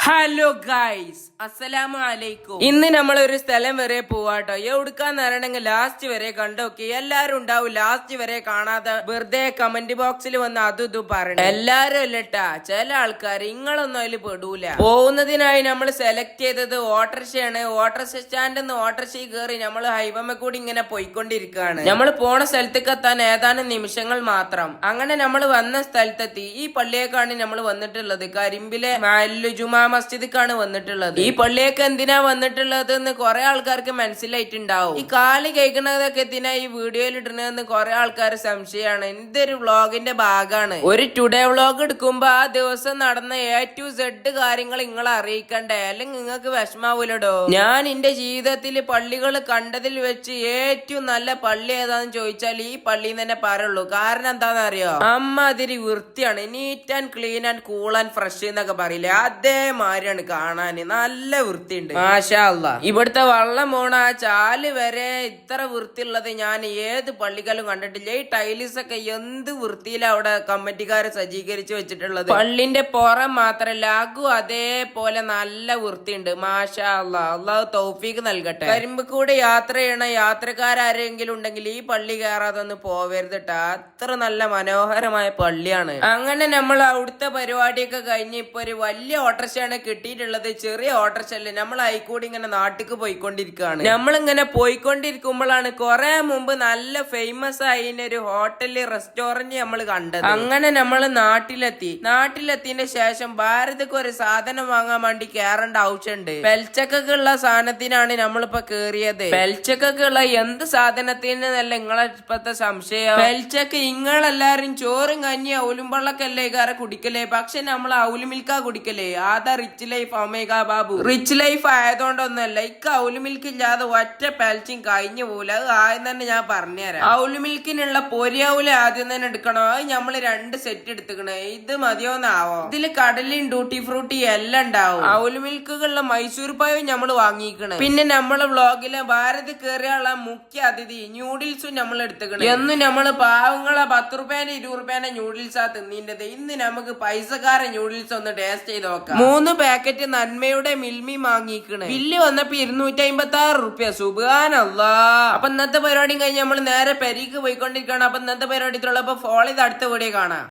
Hello guys, അസ്സലാമു അലൈക്കും. ഇന്ന് നമ്മൾ ഒരു സ്ഥലം വരെ പോവാട്ടോ. എവിടുക്കാന്ന് അറിയണമെങ്കിൽ ലാസ്റ്റ് വരെ കണ്ടോക്കി. എല്ലാരും ഉണ്ടാവും ലാസ്റ്റ് വരെ കാണാതെ വെറുതെ കമന്റ് ബോക്സിൽ വന്ന് അതും ഇതും പറയണം. എല്ലാരും അല്ലട്ടാ, ചില ആൾക്കാർ ഇങ്ങളൊന്നും അതിൽ പെടൂല. പോകുന്നതിനായി നമ്മൾ സെലക്ട് ചെയ്തത് ഓട്ടോറിക്ഷയാണ്. ഓട്ടോറിക്ഷ സ്റ്റാൻഡിൽ നിന്ന് ഓട്ടോറിക്ഷ കയറി നമ്മൾ ഹൈവേ കൂടി ഇങ്ങനെ പോയിക്കൊണ്ടിരിക്കുകയാണ്. നമ്മൾ പോണ സ്ഥലത്തേക്ക് എത്താൻ ഏതാനും നിമിഷങ്ങൾ മാത്രം. അങ്ങനെ നമ്മൾ വന്ന സ്ഥലത്തെത്തി. ഈ പള്ളിയേക്കാണ് നമ്മൾ വന്നിട്ടുള്ളത്. കരിമ്പിലെ ജുമാ മസ്ജിദിക്കാണ് വന്നിട്ടുള്ളത്. ഈ പള്ളിയൊക്കെ എന്തിനാ വന്നിട്ടുള്ളത് എന്ന് കുറെ ആൾക്കാർക്ക് മനസ്സിലായിട്ടുണ്ടാവും. ഈ കാല് കഴിക്കണതൊക്കെ എന്തിനാ ഈ വീഡിയോയിൽ ഇടുന്നതെന്ന് കുറെ ആൾക്കാർ സംശയമാണ്. ഇതൊരു വ്ളോഗിന്റെ ഭാഗമാണ്. ഒരു ടുഡേ വ്ളോഗ് എടുക്കുമ്പോ ആ ദിവസം നടന്ന A to Z കാര്യങ്ങൾ നിങ്ങളെ അറിയിക്കണ്ടേ, അല്ലെങ്കിൽ നിങ്ങൾക്ക് വിഷമാവൂലടോ. ഞാൻ എന്റെ ജീവിതത്തിൽ പള്ളികൾ കണ്ടതിൽ വെച്ച് ഏറ്റവും നല്ല പള്ളി ഏതാന്ന് ചോദിച്ചാൽ ഈ പള്ളി തന്നെ പറയുള്ളൂ. കാരണം എന്താണെന്ന് അറിയോ, അതിരി വൃത്തിയാണ്. Neat and clean and cool and fresh എന്നൊക്കെ പറയില്ലേ, അതേമാതിരിയാണ് കാണാന്. നല്ല വൃത്തിയുണ്ട്, മാഷാ അല്ലാ. ഇവിടുത്തെ വള്ളം പോണ ആ ചാല് വരെ ഇത്ര വൃത്തിയുള്ളത് ഞാൻ ഏത് പള്ളിക്കാലും കണ്ടിട്ടില്ല. ഈ ടൈൽസ് ഒക്കെ എന്ത് വൃത്തിയിലാണ് അവിടെ കമ്മിറ്റിക്കാര് സജ്ജീകരിച്ചു വെച്ചിട്ടുള്ളത്. പള്ളിന്റെ പുറം മാത്രല്ല, അകു അതേപോലെ നല്ല വൃത്തിയുണ്ട്, മാഷാ അല്ലാ. അള്ളാഹു തൗഫീഖ് നൽകട്ടെ. കരിമ്പ് കൂടെ യാത്ര ചെയ്യണ യാത്രക്കാരെങ്കിലും ഉണ്ടെങ്കിൽ ഈ പള്ളി കയറാതൊന്ന് പോവരുതട്ടാ. അത്ര നല്ല മനോഹരമായ പള്ളിയാണ്. അങ്ങനെ നമ്മൾ അവിടുത്തെ പരിപാടിയൊക്കെ കഴിഞ്ഞ് ഇപ്പൊ ഒരു വലിയ ഓട്ടോറിക്ഷയാണ് കിട്ടിയിട്ടുള്ളത്. ചെറിയ ഓട്ടോറിക്ഷ അല്ലേ, നമ്മൾ ആയിക്കൂടി ഇങ്ങനെ നാട്ടിക്ക് പോയിക്കൊണ്ടിരിക്കുകയാണ്. നമ്മളിങ്ങനെ പോയിക്കൊണ്ടിരിക്കുമ്പോഴാണ് കുറെ മുമ്പ് നല്ല ഫേമസ് ആയിന് ഒരു ഹോട്ടല് റെസ്റ്റോറന്റ് നമ്മൾ കണ്ടത്. അങ്ങനെ നമ്മൾ നാട്ടിലെത്തിയതിന്റെ ശേഷം ഭാരതക്ക് ഒരു സാധനം വാങ്ങാൻ വേണ്ടി കയറേണ്ട ആവശ്യമുണ്ട്. പെൽച്ചക്കുള്ള സാധനത്തിനാണ് നമ്മളിപ്പോ കേറിയത്. പെൽച്ചക്കുള്ള എന്ത് സാധനത്തിനല്ല നിങ്ങളെ ഇപ്പത്തെ സംശയം. പെൽച്ചക്ക് ഇങ്ങളെല്ലാരും ചോറും കഞ്ഞി ഔലുമ്പള്ളൊക്കെ അല്ലേ കയറി കുടിക്കലേ, പക്ഷെ നമ്മൾ ഔലുമിൽക്കാ കുടിക്കലേ. ആദാ rich life omega Babu. Rich life ആയതുകൊണ്ടൊന്നല്ല, ഔലു മിൽക്ക് ഇല്ലാതെ ഒറ്റ പെൽച്ചും കഴിഞ്ഞു പോല. അത് ആദ്യം തന്നെ ഞാൻ പറഞ്ഞുതരാം. ഔലു മിൽക്കിനുള്ള പൊരിയൗല ആദ്യം തന്നെ എടുക്കണോ. അത് നമ്മള് 2 സെറ്റ് എടുത്തുക്കണേ. ഇത് മതിയോന്നാവോ? ഇതില് കടലും ഡ്യൂട്ടി ഫ്രൂട്ടി എല്ലാം ഉണ്ടാവും. ഔലു മിൽക്കുകളുടെ മൈസൂർ പായും നമ്മൾ വാങ്ങിക്കണേ. പിന്നെ നമ്മളെ വ്ളോഗിലെ ഭാരത് കയറിയുള്ള മുഖ്യ അതിഥി ന്യൂഡിൽസും നമ്മൾ എടുത്തുക്കണേ. എന്നും നമ്മള് പാവങ്ങളെ 10 രൂപേന്റെ 20 രൂപേന്റെ ന്യൂഡിൽസാ തിന്നിൻ്റെത്. ഇന്ന് നമുക്ക് പൈസക്കാരെ ന്യൂഡിൽസ് ഒന്ന് ടേസ്റ്റ് ചെയ്ത് നോക്കാം. 3 പാക്കറ്റ് നന്മയുടെ മിൽമി വാങ്ങിക്കണേ. ബില്ല് വന്നപ്പോ 256 റുപ്യ. സുബ്ഹാനല്ലാ. അപ്പൊ ഇന്നത്തെ പരിപാടി കഴിഞ്ഞ് നമ്മൾ നേരെ പെരീക്ക് പോയിക്കൊണ്ടിരിക്കുകയാണ്. അപ്പൊ ഇന്നത്തെ പരിപാടി ഫോളോ ചെയ്ത് അടുത്ത വീഡിയോ കാണാം.